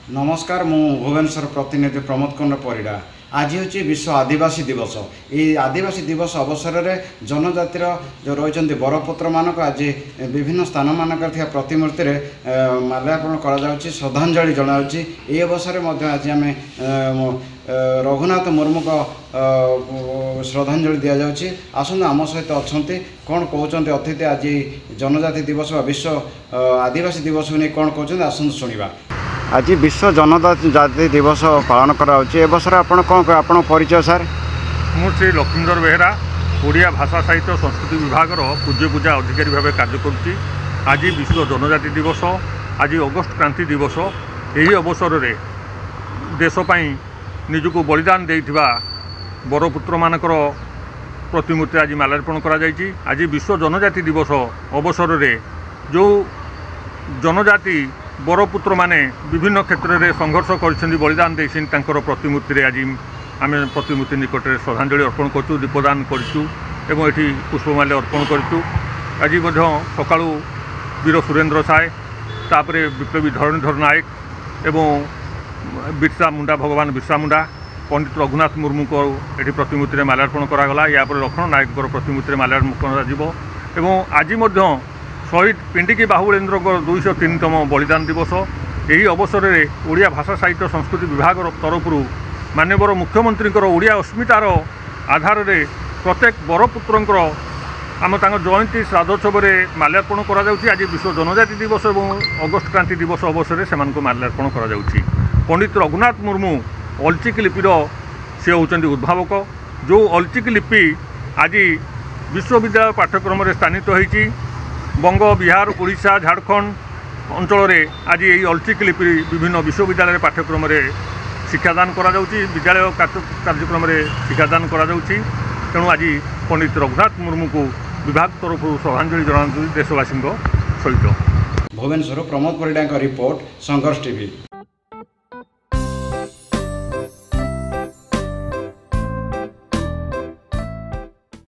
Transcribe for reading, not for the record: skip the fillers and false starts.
नमस्कार मु भुवनेश्वर प्रतिनिधि प्रमोद कुमार परिडा। आज हूँ विश्व आदिवासी दिवस। ये आदिवासी दिवस अवसर में जनजातिर जो रही बरपुत्र मानक आज विभिन्न स्थान मानक प्रतिमूर्ति माल्यार्पण कर श्रद्धांजलि जनावि। ये अवसर में आज आम रघुनाथ मुर्मू को श्रद्धांजलि दि जाऊँगी। आसतु आम सहित अच्छा कौन कहते अतिथि आज जनजाति दिवस विश्व आदिवासी दिवस को नहीं कौन कहते आसतु शुणा। आज विश्व जनजाति दिवस पालन करावर आपड़ कौन कह आप परिचय सार? मुझे लक्ष्मीधर बेहरा ओडिया भाषा साहित्य संस्कृति विभाग पूज्य पूजा अधिकारी भाव कार्य करुच्ची। आज विश्व जनजाति दिवस, आज अगस्ट क्रांति दिवस। यही अवसर में देशपाई निजक बलिदान देइथिबा बरपुत्र मानकर प्रतिमूर्ति आज माल्यार्पण करा जायछि। आज विश्व जनजाति दिवस अवसर में जो जनजाति बरपुत्र माने विभिन्न क्षेत्र में संघर्ष कर बलिदान देइछिन तांकर प्रतिमूर्ति आज आम प्रतिमूर्ति निकट में श्रद्धांजलि अर्पण करूँ, दीपदान करूँ, ये पुष्पमाल्य अर्पण करूँ। आज सका वीर सुरेंद्र साय, तापर विप्लवी धरणीधर नायक एवं बिरसा मुंडा, भगवान बिरसा मुंडा, पंडित रघुनाथ मुर्मू को ये प्रतिमूर्ति माल्यार्पण करागला। या लक्ष्मण नायक प्रतिमूर्ति माल्यार्पण कर आज शहीद पिंडिकी बाहुलेन्द्र 203तम बलिदान दिवस। यही अवसर में ओडिया भाषा साहित्य संस्कृति विभाग तरफ माननीय मुख्यमंत्री ओडिया अस्मितार आधार में प्रत्येक बरपुत्र आम जयंती श्राद्धोत्सव में माल्यार्पण करा। आज विश्व जनजाति दिवस और अगस्ट क्रांति दिवस अवसर में से माल्यार्पण करा। पंडित रघुनाथ मुर्मू अलचिक लिपिर सी होती उद्भावक। जो अलचिक लिपि आज विश्वविद्यालय पाठ्यक्रम में स्थानित होती। बंग, बिहार, ओडिशा, झारखंड अंचल में आज यही अलचिक लिपि विभिन्न विश्वविद्यालय पाठ्यक्रम में शिक्षादान करा जाउछि, विद्यालय कार्यक्रम में शिक्षादान करा जाउछि। तेणु आज पंडित रघुनाथ मुर्मू को विभाग तरफ श्रद्धांजलि जनाऊँ देशवासी सहित। भुवनेश्वर प्रमोद परिडा रिपोर्ट, संघर्ष टीवी।